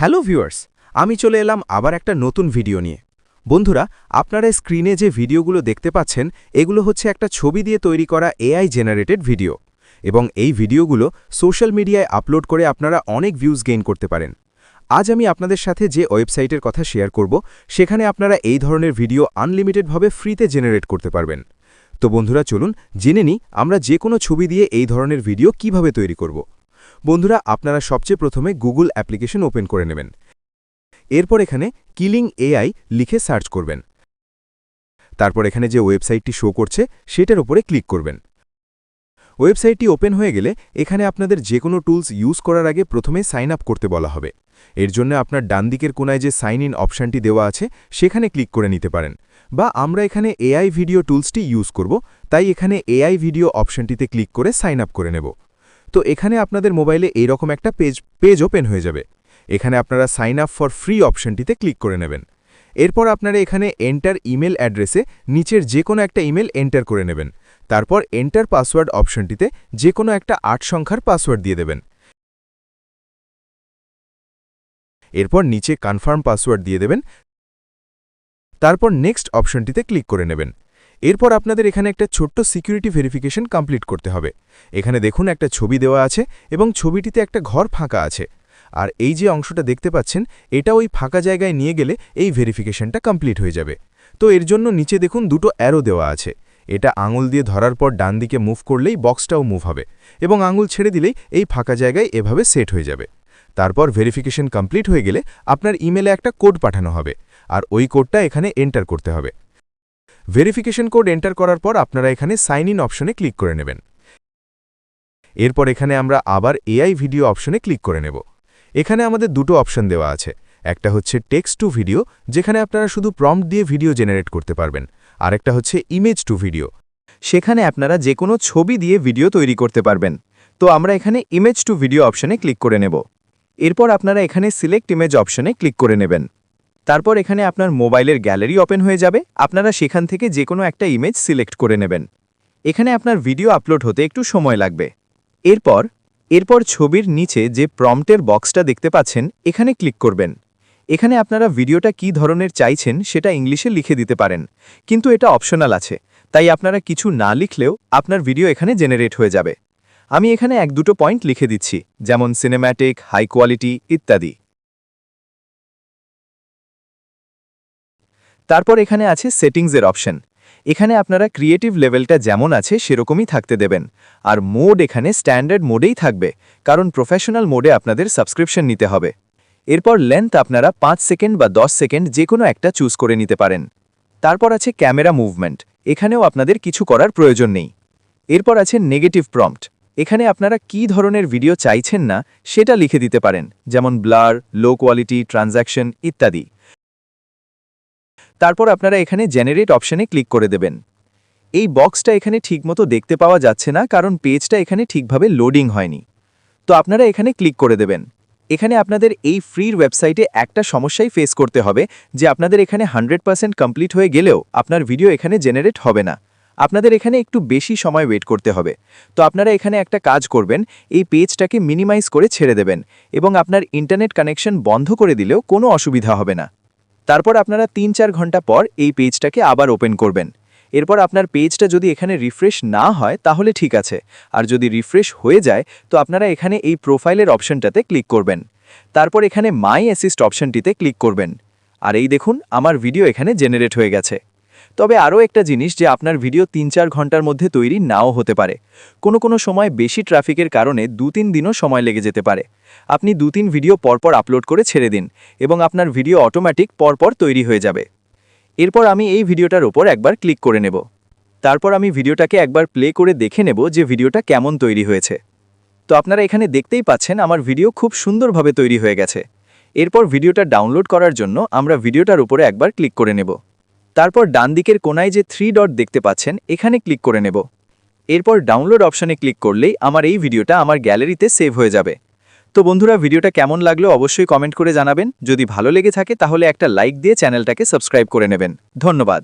Hello viewers, আমি চলে এলাম আবার একটা নতুন ভিডিও নিয়ে। বন্ধুরা, আপনারা স্ক্রিনে যে ভিডিওগুলো দেখতে পাচ্ছেন এগুলো হচ্ছে একটা ছবি দিয়ে তৈরি করা এআই জেনারেটেড ভিডিও, এবং এই ভিডিওগুলো সোশ্যাল মিডিয়ায় আপলোড করে আপনারা অনেক ভিউজ গেইন করতে পারেন। আজ আমি আপনাদের সাথে যে ওয়েবসাইটের কথা শেয়ার করব, সেখানে আপনারা এই ধরনের ভিডিও আনলিমিটেডভাবে ফ্রিতে জেনারেট করতে পারবেন। তো বন্ধুরা, চলুন জেনে নিই আমরা যে কোনো ছবি দিয়ে এই ধরনের ভিডিও কিভাবে তৈরি করব। বন্ধুরা, আপনারা সবচেয়ে প্রথমে গুগল অ্যাপ্লিকেশন ওপেন করে নেবেন। এরপর এখানে কিলিং এআই লিখে সার্চ করবেন। তারপর এখানে যে ওয়েবসাইটটি শো করছে সেটার উপরে ক্লিক করবেন। ওয়েবসাইটটি ওপেন হয়ে গেলে এখানে আপনাদের যে কোনো টুলস ইউজ করার আগে প্রথমে সাইন আপ করতে বলা হবে। এর জন্য আপনার ডান দিকের কোনায় যে সাইন ইন অপশানটি দেওয়া আছে সেখানে ক্লিক করে নিতে পারেন, বা আমরা এখানে এআই ভিডিও টুলসটি ইউজ করব, তাই এখানে এআই ভিডিও অপশানটিতে ক্লিক করে সাইন আপ করে নেব। তো এখানে আপনাদের মোবাইলে এইরকম একটা পেজ ওপেন হয়ে যাবে। এখানে আপনারা সাইন আপ ফর ফ্রি অপশনটিতে ক্লিক করে নেবেন। এরপর আপনারা এখানে এন্টার ইমেল অ্যাড্রেসে নিচের যে কোনো একটা ইমেল এন্টার করে নেবেন। তারপর এন্টার পাসওয়ার্ড অপশনটিতে যে কোনো একটা ৮ সংখ্যার পাসওয়ার্ড দিয়ে দেবেন। এরপর নিচে কনফার্ম পাসওয়ার্ড দিয়ে দেবেন। তারপর নেক্সট অপশনটিতে ক্লিক করে নেবেন। এরপর আপনাদের এখানে একটা ছোট্ট সিকিউরিটি ভেরিফিকেশন কমপ্লিট করতে হবে। এখানে দেখুন একটা ছবি দেওয়া আছে এবং ছবিটিতে একটা ঘর ফাঁকা আছে, আর এই যে অংশটা দেখতে পাচ্ছেন এটা ওই ফাঁকা জায়গায় নিয়ে গেলে এই ভেরিফিকেশনটা কমপ্লিট হয়ে যাবে। তো এর জন্য নিচে দেখুন দুটো অ্যারো দেওয়া আছে। এটা আঙুল দিয়ে ধরার পর ডান দিকে মুভ করলেই বক্সটাও মুভ হবে, এবং আঙুল ছেড়ে দিলেই এই ফাঁকা জায়গায় এভাবে সেট হয়ে যাবে। তারপর ভেরিফিকেশন কমপ্লিট হয়ে গেলে আপনার ইমেলে একটা কোড পাঠানো হবে, আর ওই কোডটা এখানে এন্টার করতে হবে। ভেরিফিকেশন কোড এন্টার করার পর আপনারা এখানে সাইন ইন অপশনে ক্লিক করে নেবেন। এরপর এখানে আমরা আবার এআই ভিডিও অপশনে ক্লিক করে নেব। এখানে আমাদের দুটো অপশন দেওয়া আছে। একটা হচ্ছে টেক্সট টু ভিডিও, যেখানে আপনারা শুধু প্রম্পট দিয়ে ভিডিও জেনারেট করতে পারবেন, আর একটা হচ্ছে ইমেজ টু ভিডিও, সেখানে আপনারা যে কোনো ছবি দিয়ে ভিডিও তৈরি করতে পারবেন। তো আমরা এখানে ইমেজ টু ভিডিও অপশনে ক্লিক করে নেব। এরপর আপনারা এখানে সিলেক্ট ইমেজ অপশনে ক্লিক করে নেবেন। তারপর এখানে আপনার মোবাইলের গ্যালারি ওপেন হয়ে যাবে। আপনারা সেখান থেকে যে কোনো একটা ইমেজ সিলেক্ট করে নেবেন। এখানে আপনার ভিডিও আপলোড হতে একটু সময় লাগবে। এরপর ছবির নিচে যে প্রম্পটের বক্সটা দেখতে পাচ্ছেন এখানে ক্লিক করবেন। এখানে আপনারা ভিডিওটা কী ধরনের চাইছেন সেটা ইংলিশে লিখে দিতে পারেন, কিন্তু এটা অপশনাল আছে, তাই আপনারা কিছু না লিখলেও আপনার ভিডিও এখানে জেনারেট হয়ে যাবে। আমি এখানে ১-২টো পয়েন্ট লিখে দিচ্ছি, যেমন সিনেম্যাটিক, হাই কোয়ালিটি ইত্যাদি। তারপর এখানে আছে সেটিংসের অপশন। এখানে আপনারা ক্রিয়েটিভ লেভেলটা যেমন আছে সেরকমই থাকতে দেবেন, আর মোড এখানে স্ট্যান্ডার্ড মোডেই থাকবে, কারণ প্রফেশনাল মোডে আপনাদের সাবস্ক্রিপশন নিতে হবে। এরপর লেন্থ আপনারা ৫ সেকেন্ড বা ১০ সেকেন্ড যে কোনো একটা চুজ করে নিতে পারেন। তারপর আছে ক্যামেরা মুভমেন্ট, এখানেও আপনাদের কিছু করার প্রয়োজন নেই। এরপর আছে নেগেটিভ প্রম্পট, এখানে আপনারা কী ধরনের ভিডিও চাইছেন না সেটা লিখে দিতে পারেন, যেমন ব্লার, লো কোয়ালিটি, ট্রানজ্যাকশন ইত্যাদি। তারপর আপনারা এখানে জেনারেট অপশনে ক্লিক করে দেবেন। এই বক্সটা এখানে ঠিকমতো দেখতে পাওয়া যাচ্ছে না, কারণ পেজটা এখানে ঠিকভাবে লোডিং হয়নি। তো আপনারা এখানে ক্লিক করে দেবেন। এখানে আপনাদের এই ফ্রির ওয়েবসাইটে একটা সমস্যাই ফেস করতে হবে, যে আপনাদের এখানে 100% কমপ্লিট হয়ে গেলেও আপনার ভিডিও এখানে জেনারেট হবে না। আপনাদের এখানে একটু বেশি সময় ওয়েট করতে হবে। তো আপনারা এখানে একটা কাজ করবেন, এই পেজটাকে মিনিমাইজ করে ছেড়ে দেবেন, এবং আপনার ইন্টারনেট কানেকশন বন্ধ করে দিলেও কোনো অসুবিধা হবে না। তারপর আপনারা ৩-৪ ঘন্টা পর এই পেজটাকে আবার ওপেন করবেন। এরপর আপনার পেজটা যদি এখানে রিফ্রেশ না হয় তাহলে ঠিক আছে, আর যদি রিফ্রেশ হয়ে যায় তো আপনারা এখানে এই প্রোফাইলের অপশনটাতে ক্লিক করবেন। তারপর এখানে মাই অ্যাসিস্ট অপশনটিতে ক্লিক করবেন। আর এই দেখুন আমার ভিডিও এখানে জেনারেট হয়ে গেছে। তবে আরও একটা জিনিস, যে আপনার ভিডিও ৩-৪ ঘন্টার মধ্যে তৈরি নাও হতে পারে। কোনো সময় বেশি ট্রাফিকের কারণে ২-৩ দিনও সময় লেগে যেতে পারে। আপনি ২-৩ ভিডিও পরপর আপলোড করে ছেড়ে দিন, এবং আপনার ভিডিও অটোমেটিক পরপর তৈরি হয়ে যাবে। এরপর আমি এই ভিডিওটার উপর একবার ক্লিক করে নেব। তারপর আমি ভিডিওটাকে একবার প্লে করে দেখে নেব যে ভিডিওটা কেমন তৈরি হয়েছে। তো আপনারা এখানে দেখতেই পাচ্ছেন আমার ভিডিও খুব সুন্দরভাবে তৈরি হয়ে গেছে। এরপর ভিডিওটা ডাউনলোড করার জন্য আমরা ভিডিওটার উপরে একবার ক্লিক করে নেব। তারপর ডান দিকের কোনায় যে 3 ডট দেখতে পাচ্ছেন এখানে ক্লিক করে নেব। এরপর ডাউনলোড অপশনে ক্লিক করলেই আমার এই ভিডিওটা আমার গ্যালারিতে সেভ হয়ে যাবে। তো বন্ধুরা, ভিডিওটা কেমন লাগলো অবশ্যই কমেন্ট করে জানাবেন। যদি ভালো লেগে থাকে তাহলে একটা লাইক দিয়ে চ্যানেলটাকে সাবস্ক্রাইব করে নেবেন। ধন্যবাদ।